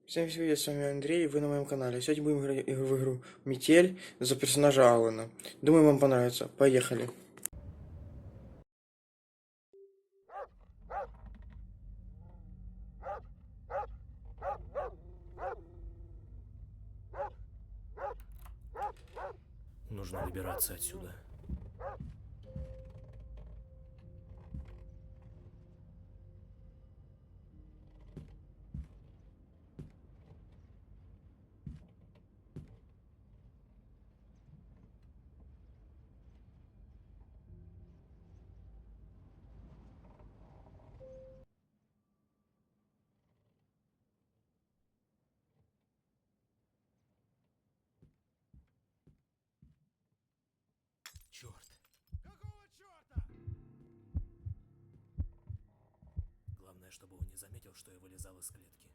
Всем привет, с вами Андрей, и вы на моем канале. Сегодня будем играть в игру Метель за персонажа Алана. Думаю, вам понравится. Поехали. Нужно выбираться отсюда. Черт. Какого черта? Главное, чтобы он не заметил, что я вылезал из клетки.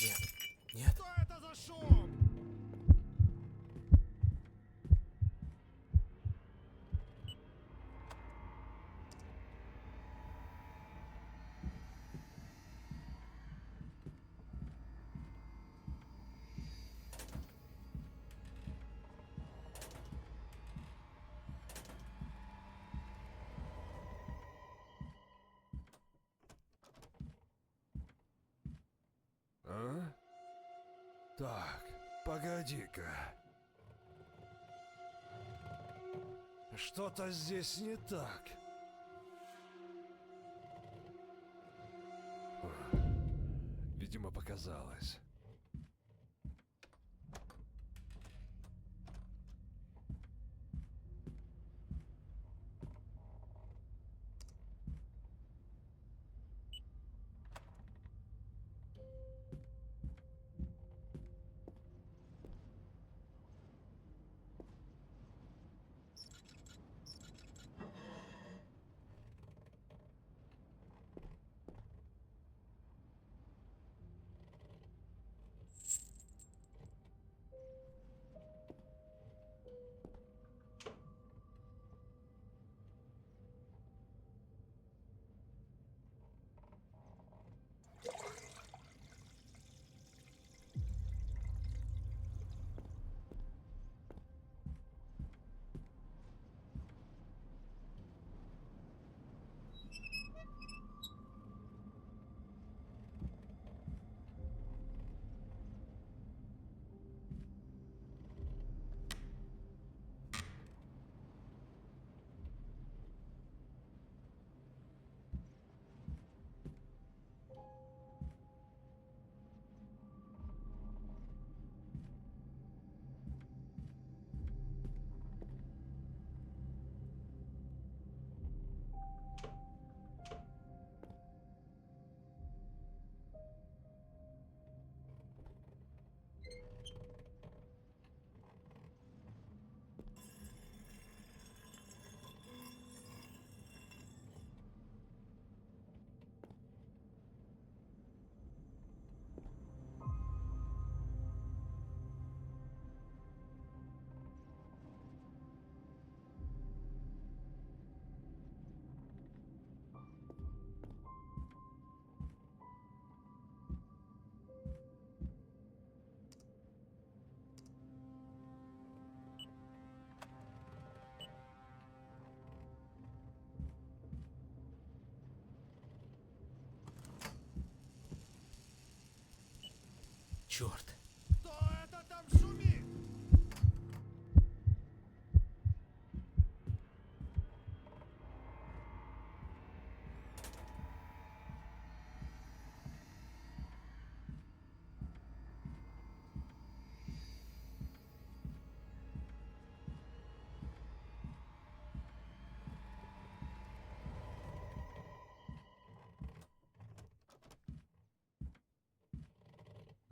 Нет, нет. Что это за шум? А? Так, погоди-ка. Что-то здесь не так. Видимо, показалось. Черт. Кто это там шумит?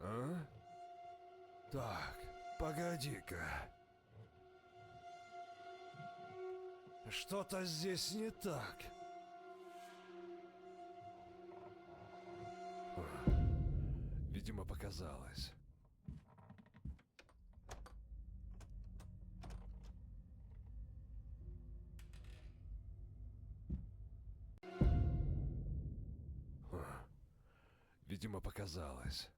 А? Так, погоди-ка. Что-то здесь не так. Видимо, показалось. Видимо, показалось.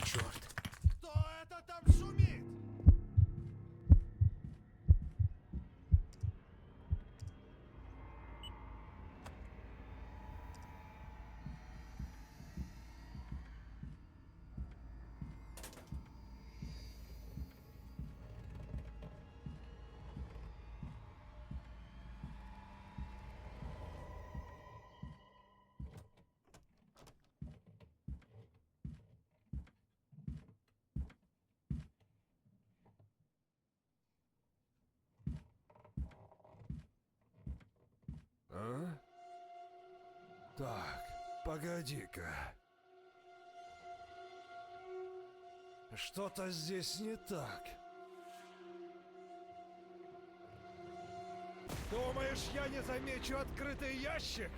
Черт. Кто это там шумит? А? Так, погоди-ка. Что-то здесь не так. Думаешь, я не замечу открытый ящик?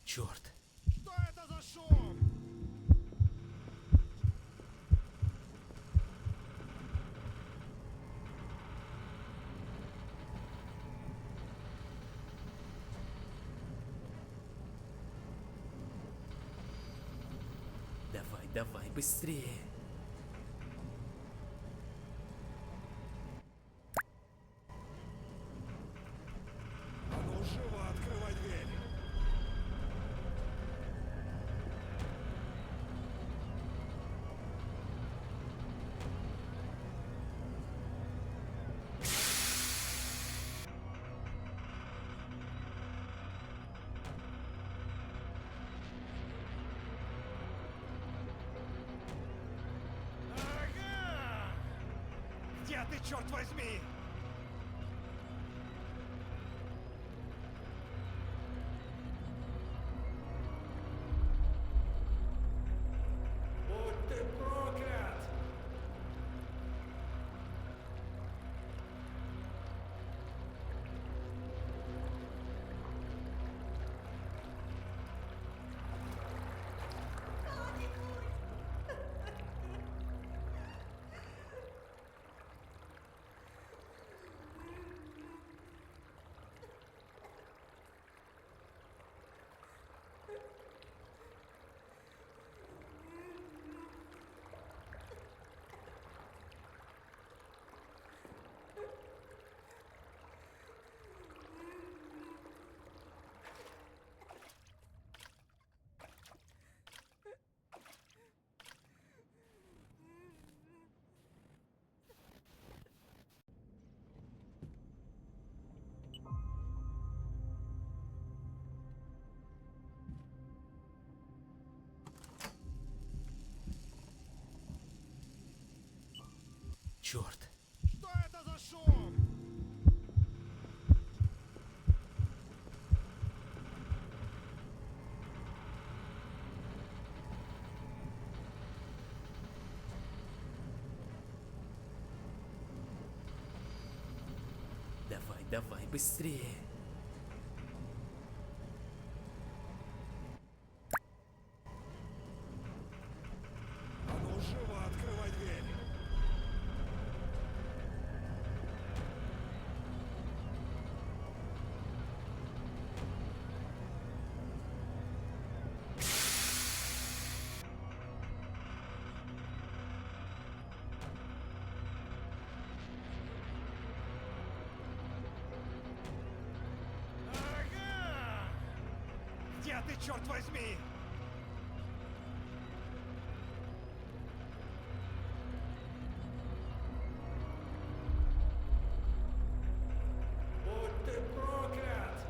Черт. Что это за шум? Давай, давай, быстрее. А ну, живо открывай дверь. Ага! Где ты, черт возьми? Будь ты проклят! Черт! Что это за шум? Давай, давай, быстрее! А ну живо открывай дверь. Ага! Где ты, черт возьми? Будь ты проклят!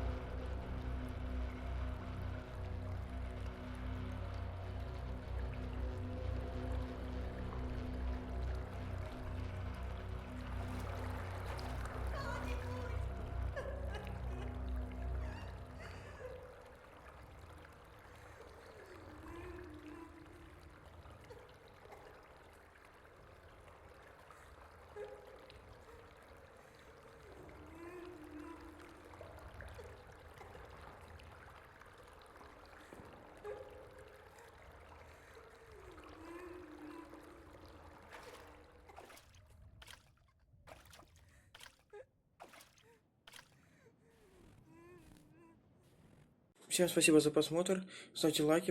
Всем спасибо за просмотр. Ставьте лайки.